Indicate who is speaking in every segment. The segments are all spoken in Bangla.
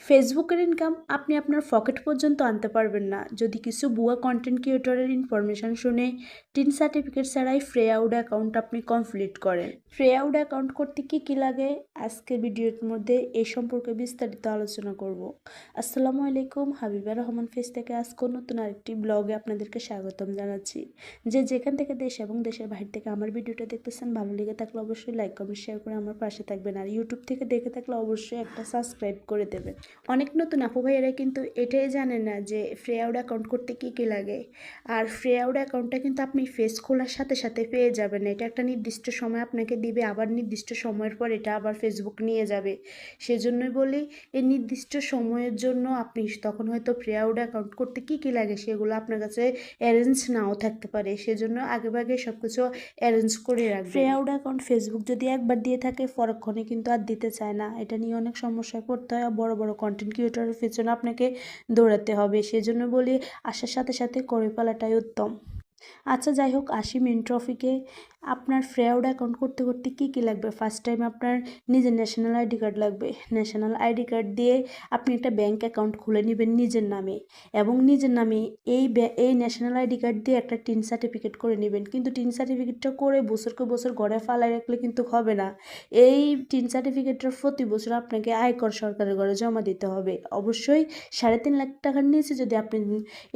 Speaker 1: ফেসবুকের ইনকাম আপনি আপনার পকেট পর্যন্ত আনতে পারবেন না যদি কিছু ভুয়া কন্টেন্ট ক্রিয়েটরের ইনফরমেশন শুনে টিন সার্টিফিকেট ছাড়াই ফ্রেআউড অ্যাকাউন্ট আপনি কমপ্লিট করেন। ফ্রেআউড অ্যাকাউন্ট করতে কি লাগে আজকের ভিডিওর মধ্যে এই সম্পর্কে বিস্তারিত আলোচনা করব। আসসালামু আলাইকুম, হাবিবা রহমান ফেস থেকে আজকে নতুন আরেকটি ব্লগে আপনাদেরকে স্বাগতম জানাচ্ছি। যেখান থেকে দেশ এবং দেশের বাইরে থেকে আমার ভিডিওটা দেখতেছেন, ভালো লেগে থাকলে অবশ্যই লাইক কমেন্ট শেয়ার করে আমার পাশে থাকবেন, আর ইউটিউব থেকে দেখে থাকলে অবশ্যই একটা সাবস্ক্রাইব করে দেবেন। অনেক নতুন আপু ভাইয়েরা কিন্তু এটাই জানে না যে ফ্রেআউড অ্যাকাউন্ট করতে কি লাগে। আর ফ্রেআউড অ্যাকাউন্টটা কিন্তু আপনি ফেস খোলার সাথে সাথে পেয়ে যাবেন। এটা একটা নির্দিষ্ট সময় আপনাকে দিবে, আবার নির্দিষ্ট সময়ের পর এটা আবার ফেসবুক নিয়ে যাবে। সেজন্যই বলি এই নির্দিষ্ট সময়ের জন্য আপনি তখন হয়তো ফ্রেআউড অ্যাকাউন্ট করতে কি লাগে সেগুলো আপনার কাছে অ্যারেঞ্জ নাও থাকতে পারে। সেজন্য আগেভাগে সব কিছু অ্যারেঞ্জ করে রাখবেন। ফ্রেআউড অ্যাকাউন্ট ফেসবুক যদি একবার দিয়ে থাকে পরক্ষণে কিন্তু আর দিতে চায় না। এটা নিয়ে অনেক সমস্যায় পড়তে হয়, বড় বড় কন্টেন্ট ক্রিয়েটরের পেছনে আপনাকে দৌড়াতে হবে। সেজন্য বলি আসার সাথে সাথে করে ফেলাটাই উত্তম। আচ্ছা যাই হোক, আসি মেন টপিকে। আপনার ফ্রেআউড অ্যাকাউন্ট করতে কি লাগবে? ফার্স্ট টাইম আপনার নিজের ন্যাশনাল আইডি কার্ড লাগবে। ন্যাশনাল আইডি কার্ড দিয়ে আপনি একটা ব্যাঙ্ক অ্যাকাউন্ট খুলে নেবেন নিজের নামে, এবং নিজের নামে এই ন্যাশনাল আইডি কার্ড দিয়ে একটা টিন সার্টিফিকেট করে নেবেন। কিন্তু টিন সার্টিফিকেটটা করে বছরকে বছর ঘরে ফালাই রাখলে কিন্তু হবে না। এই টিন সার্টিফিকেটটা প্রতি বছর আপনাকে আয়কর সরকারের ঘরে জমা দিতে হবে। অবশ্যই 3.5 লাখ টাকার নিচে যদি আপনি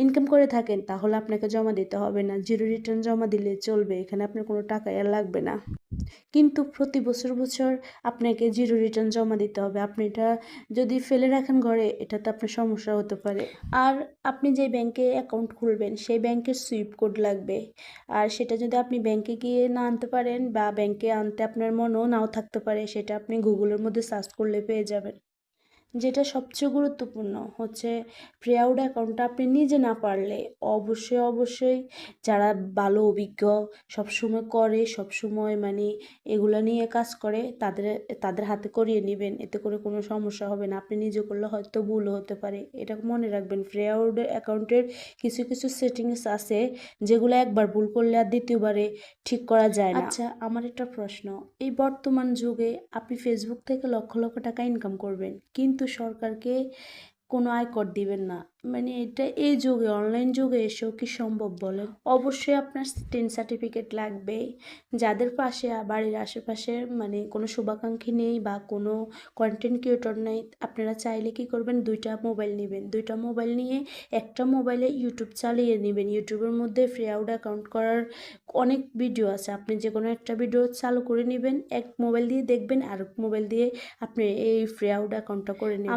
Speaker 1: ইনকাম করে থাকেন তাহলে আপনাকে জমা দিতে হবে না, জিরো রিটার্ন জমা দিলে চলবে। এখানে আপনার কোনো টাকা আর লাগবে না। কিন্তু প্রতি বছর বছর আপনাকে জিরো রিটার্ন জমা দিতে হবে। আপনি এটা যদি ফেলে রাখেন ঘরে, এটাতে আপনার সমস্যা হতে পারে। আর আপনি যে ব্যাংকে অ্যাকাউন্ট খুলবেন সেই ব্যাংকের সুইফট কোড লাগবে। আর সেটা যদি আপনি ব্যাংকে গিয়ে না আনতে পারেন বা ব্যাংকে আনতে আপনার মনেও নাও থাকতে পারে, সেটা আপনি গুগলের মধ্যে সার্চ করলে পেয়ে যাবেন। যেটা সবচেয়ে গুরুত্বপূর্ণ হচ্ছে ফ্রেআউড অ্যাকাউন্টটা আপনি নিজে না পারলে অবশ্যই যারা ভালো অভিজ্ঞ, সবসময় করে, সবসময় মানে এগুলো নিয়ে কাজ করে, তাদের হাতে করিয়ে নেবেন। এতে করে কোনো সমস্যা হবে না। আপনি নিজে করলে হয়তো ভুলও হতে পারে, এটা মনে রাখবেন। ফ্রেআউড অ্যাকাউন্টের কিছু সেটিংস আছে যেগুলো একবার ভুল করলে আর দ্বিতীয়বারে ঠিক করা যায় না। আচ্ছা, আমার একটা প্রশ্ন। এই বর্তমান যুগে আপনি ফেসবুক থেকে লক্ষ লক্ষ টাকা ইনকাম করবেন, কিন্তু সরকারকে কোনো আয়কর দিবেন না। মানে এটা এই যুগে, অনলাইন যুগে এসেও কি সম্ভব বলেন? অবশ্যই আপনার টিন সার্টিফিকেট লাগবে। যাদের পাশে বাড়ির আশেপাশে মানে কোনো শুভাকাঙ্ক্ষী নেই বা কোনো কন্টেন্ট ক্রিয়েটর নেই, আপনারা চাইলে কি করবেন, 2টা মোবাইল নেবেন। 2টা মোবাইল নিয়ে একটা মোবাইলে ইউটিউব চালিয়ে নেবেন। ইউটিউবের মধ্যে ফ্রেআউড অ্যাকাউন্ট করার অনেক ভিডিও আছে। আপনি যে কোনো একটা ভিডিও চালু করে নেবেন, এক মোবাইল দিয়ে দেখবেন, আর মোবাইল দিয়ে আপনি এই ফ্রেআউড অ্যাকাউন্টটা করে নেবেন।